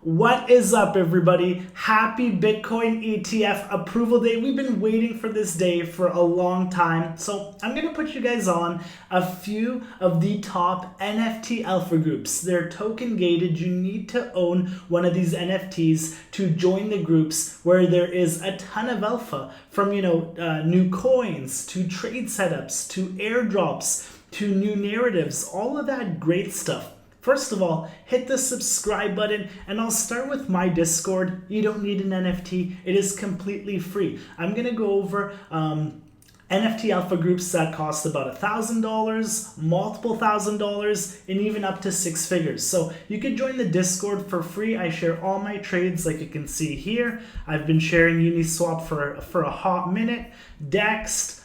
What is up, everybody? Happy Bitcoin ETF approval day. We've been waiting for this day for a long time. So I'm going to put you guys on a few of the top NFT alpha groups. They're token gated. You need to own one of these NFTs to join the groups where there is a ton of alpha from, new coins to trade setups to airdrops to new narratives, all of that great stuff. First of all, hit the subscribe button, and I'll start with my Discord. You don't need an NFT. It is completely free. I'm going to go over NFT alpha groups that cost about $1,000, multiple $1,000, and even up to 6 figures. So you can join the Discord for free. I share all my trades like you can see here. I've been sharing Uniswap for a hot minute. Dext,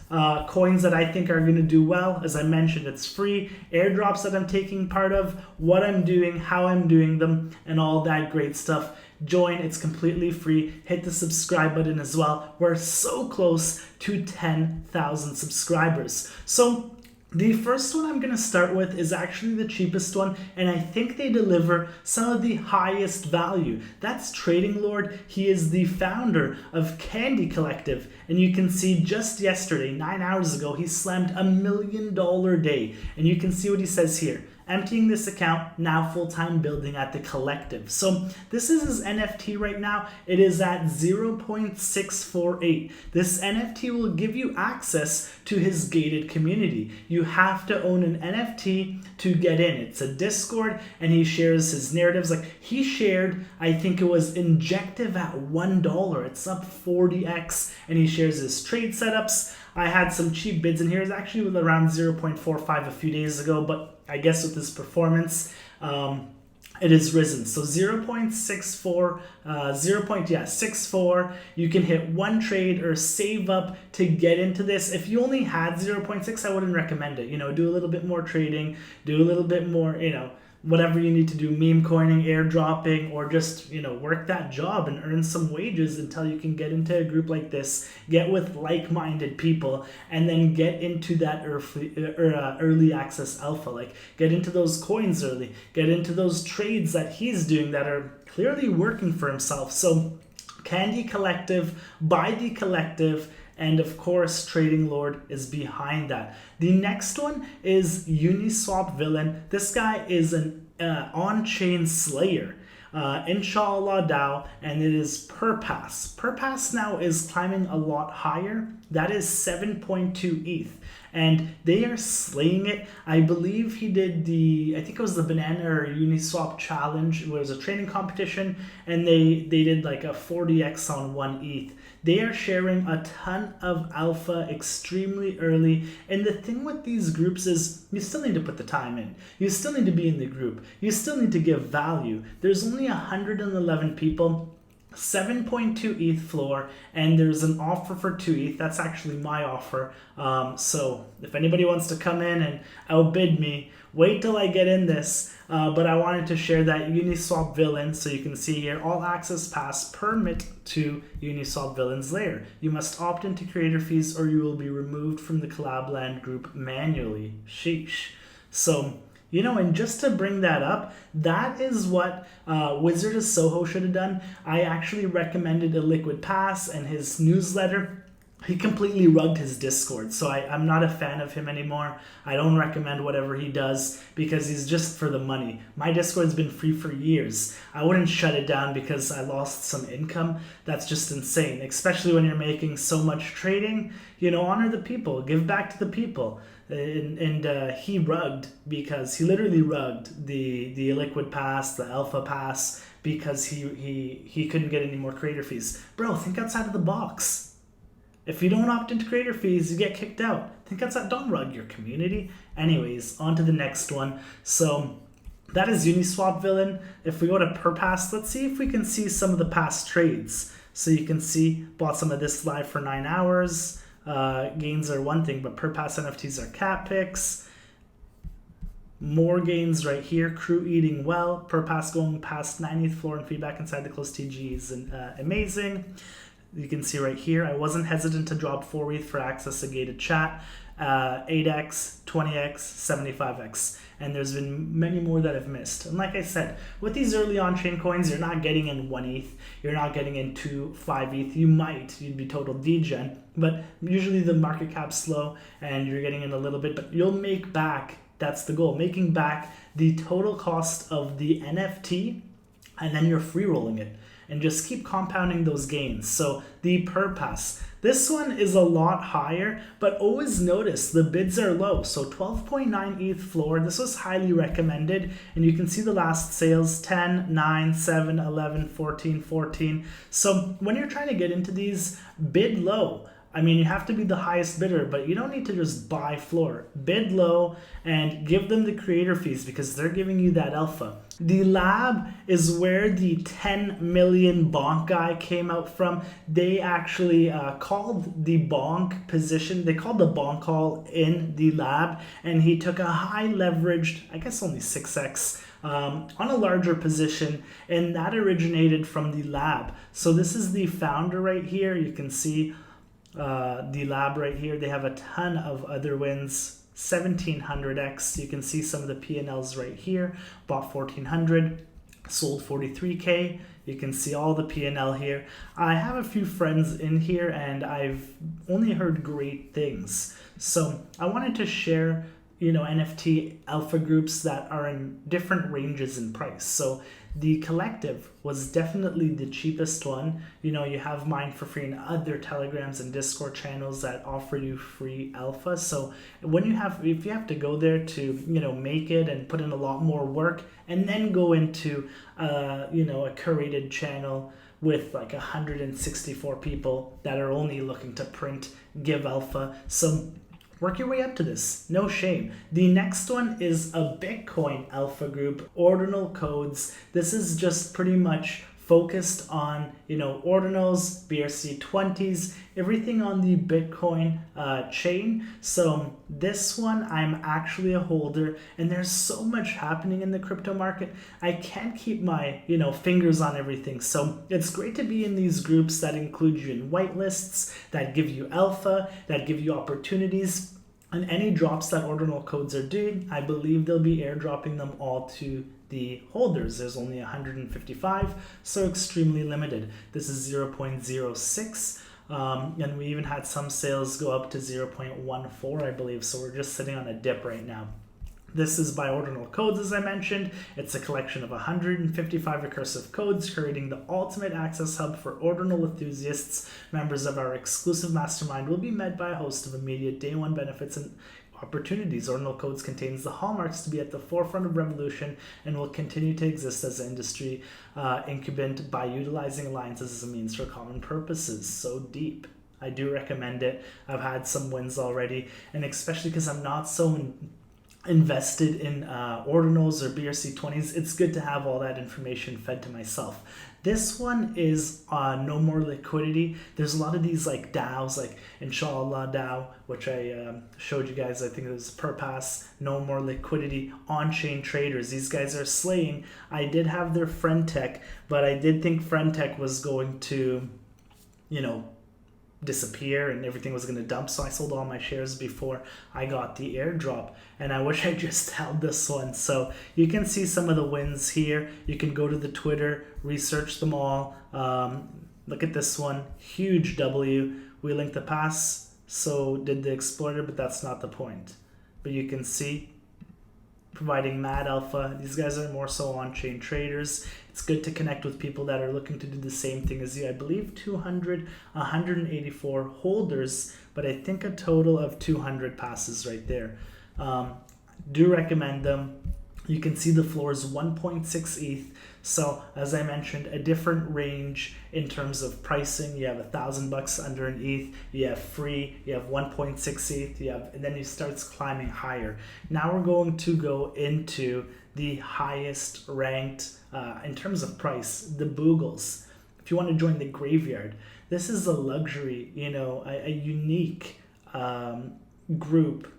coins that I think are going to do well. As I mentioned, it's free. Airdrops that I'm taking part of, what I'm doing, how I'm doing them, and all that great stuff. Join, it's completely free. Hit the subscribe button as well. We're so close to 10,000 subscribers. So the first one I'm going to start with is actually the cheapest one, and I think they deliver some of the highest value. That's TradingLord. He is the founder of Candy Collective, and you can see just yesterday, 9 hours ago, he slammed $1 million day, and you can see what he says here. Emptying this account, now full-time building at the collective. So this is his NFT right now. It is at 0.648. This NFT will give you access to his gated community. You have to own an NFT to get in. It's a Discord, and he shares his narratives. Like he shared, I think it was Injective at $1. It's up 40x, and he shares his trade setups. I had some cheap bids in here. It's actually with around 0.45 a few days ago, but I guess with this performance, it has risen. So 0.64, you can hit one trade or save up to get into this. If you only had 0.6, I wouldn't recommend it. Do a little bit more trading, do a little bit more, whatever you need to do, meme coining, airdropping, or just, work that job and earn some wages until you can get into a group like this, get with like-minded people, and then get into that early access alpha. Like get into those coins early, get into those trades that he's doing that are clearly working for himself. So Candy Collective, by the collective, and of course, TradingLord is behind that. The next one is Unisswap Villain. This guy is an on-chain slayer. Inshallah DAO, and it is Perpass. Perpass now is climbing a lot higher. That is 7.2 ETH. And they are slaying it. I believe he did I think it was the Banana or Uniswap challenge. It was a trading competition, and they did like a 40x on 1 ETH. They are sharing a ton of alpha extremely early. And the thing with these groups is you still need to put the time in. You still need to be in the group. You still need to give value. There's only 111 people. 7.2 ETH floor, and there's an offer for 2 ETH. That's actually my offer. So if anybody wants to come in and outbid me, wait till I get in this. But I wanted to share that Uniswap Villain, so you can see here, all access pass permit to Uniswap Villain's layer. You must opt into creator fees or you will be removed from the Collabland group manually. Sheesh. So, and just to bring that up, that is what Wizard of Soho should have done. I actually recommended a liquid pass and his newsletter. He completely rugged his Discord, so I'm not a fan of him anymore. I don't recommend whatever he does because he's just for the money. My Discord's been free for years. I wouldn't shut it down because I lost some income. That's just insane, especially when you're making so much trading. Honor the people, give back to the people. And he rugged because he literally rugged the liquid pass, the alpha pass, because he couldn't get any more creator fees. Bro, think outside of the box. If you don't opt into creator fees, you get kicked out. Think outside. Don't rug your community. Anyways, on to the next one. So that is Uniswap Villain. If we go to Perpass, let's see if we can see some of the past trades. So you can see, bought some of this live for 9 hours. Gains are one thing, but Perpass NFTs are cat picks. More gains right here. Crew eating well. Perpass going past 90th floor and feedback inside the closed TG is amazing. You can see right here, I wasn't hesitant to drop 4 ETH for access to gated chat. 8x, 20x, 75x. And there's been many more that I've missed. And like I said, with these early on-chain coins, you're not getting in 1 ETH. You're not getting into 5 ETH. You'd be total degen. But usually the market cap's slow and you're getting in a little bit. But you'll make back, that's the goal, making back the total cost of the NFT, and then you're free rolling it. And just keep compounding those gains. So the Perpass, this one is a lot higher, but always notice the bids are low. So 12.9 ETH floor, this was highly recommended. And you can see the last sales, 10, 9, 7, 11, 14, 14. So when you're trying to get into these, bid low. I mean, you have to be the highest bidder, but you don't need to just buy floor. Bid low and give them the creator fees because they're giving you that alpha. The lab is where the 10 million bonk guy came out from. They actually called the bonk position, they called the bonk call in the lab, and he took a high leveraged, I guess only 6x, on a larger position, and that originated from the lab. So this is the founder right here. You can see the lab right here. They have a ton of other wins, 1700x. You can see some of the P&Ls right here. Bought 1400, sold 43k. You can see all the P&L here. I have a few friends in here and I've only heard great things. So I wanted to share, NFT alpha groups that are in different ranges in price. So the collective was definitely the cheapest one. You have mine for free and other Telegrams and Discord channels that offer you free alpha. So if you have to go there to, make it and put in a lot more work and then go into, a curated channel with like 164 people that are only looking to give alpha. So work your way up to this, no shame. The next one is a Bitcoin alpha group, Ordinal Codes. This is just pretty much focused on, ordinals, BRC20s, everything on the Bitcoin chain. So this one, I'm actually a holder, and there's so much happening in the crypto market. I can't keep my, fingers on everything. So it's great to be in these groups that include you in whitelists, that give you alpha, that give you opportunities. And any drops that Ordinal Codes are doing, I believe they'll be airdropping them all to the holders. There's only 155, so extremely limited. This is 0.06, and we even had some sales go up to 0.14, I believe, so we're just sitting on a dip right now. This is by Ordinal Codes, as I mentioned. It's a collection of 155 recursive codes, creating the ultimate access hub for Ordinal enthusiasts. Members of our exclusive mastermind will be met by a host of immediate day one benefits and opportunities. Ordinal Codes contains the hallmarks to be at the forefront of revolution and will continue to exist as an industry incubant by utilizing alliances as a means for common purposes. So deep. I do recommend it. I've had some wins already, and especially because I'm not so invested in ordinals or BRC20s, it's good to have all that information fed to myself. This one is no more liquidity. There's a lot of these like DAOs, like Inshallah DAO, which I showed you guys. I think it was Perpass, no more liquidity, Onchain Traders. These guys are slaying. I did have their friend tech, but I did think friend tech was going to, disappear and everything was going to dump, so I sold all my shares before I got the airdrop, and I wish I just held this one. So you can see some of the wins here. You can go to the Twitter, research them all. Look at this one, huge W. We linked the pass, so did the exploiter, but that's not the point. But you can see providing mad alpha. These guys are more so on-chain traders. It's good to connect with people that are looking to do the same thing as you. I believe 184 holders, but I think a total of 200 passes right there. Do recommend them. You can see the floor is 1.6 ETH. So as I mentioned, a different range in terms of pricing. You have $1,000 under an ETH, you have free, you have 1.6 ETH, and then it starts climbing higher. Now we're going to go into the highest ranked in terms of price, the Boogles. If you want to join the graveyard, this is a luxury, a unique group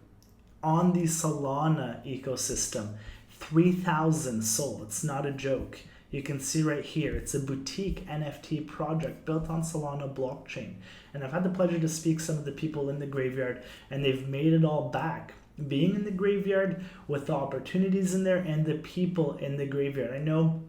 on the Salana ecosystem. 3,000 sold. It's not a joke. you can see right here, it's a boutique NFT project built on Salana blockchain. And I've had the pleasure to speak to some of the people in the graveyard, and they've made it all back. Being in the graveyard with the opportunities in there and the people in the graveyard. I know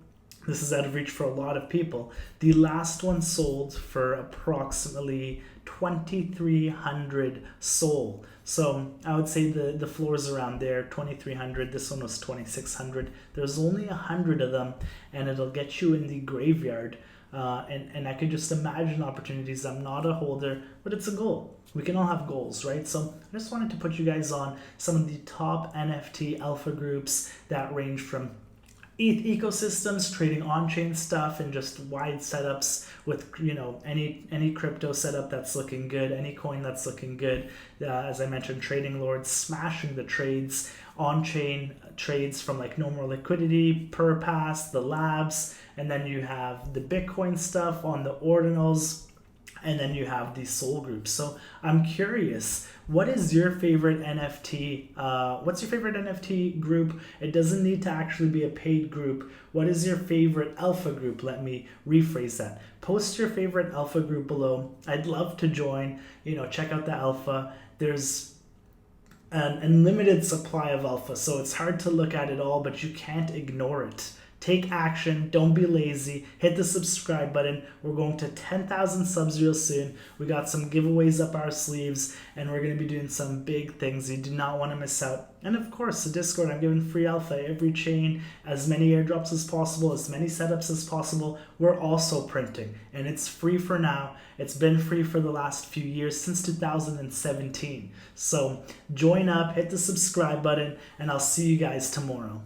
this is out of reach for a lot of people. The last one sold for approximately 2,300 SOL. So I would say the floor is around there, 2,300. This one was 2,600. There's only 100 of them, and it'll get you in the graveyard. And I could just imagine opportunities. I'm not a holder, but it's a goal. We can all have goals, right? So I just wanted to put you guys on some of the top NFT alpha groups that range from ETH ecosystems, trading on-chain stuff, and just wide setups with, you know, any crypto setup that's looking good, any coin that's looking good. As I mentioned, TradingLord smashing the trades, on-chain trades from like no more liquidity, Perpass, the labs, and then you have the Bitcoin stuff on the ordinals, and then you have the Sol groups. So I'm curious, what is your favorite NFT? What's your favorite NFT group? It doesn't need to actually be a paid group. What is your favorite alpha group? Let me rephrase that. Post your favorite alpha group below. I'd love to join, you know, check out the alpha. There's an unlimited supply of alpha, so it's hard to look at it all, but you can't ignore it. Take action. Don't be lazy. Hit the subscribe button. We're going to 10,000 subs real soon. We got some giveaways up our sleeves, and we're going to be doing some big things. You do not want to miss out. And of course, the Discord. I'm giving free alpha every chain, as many airdrops as possible, as many setups as possible. We're also printing, and it's free for now. It's been free for the last few years, since 2017. So join up, hit the subscribe button, and I'll see you guys tomorrow.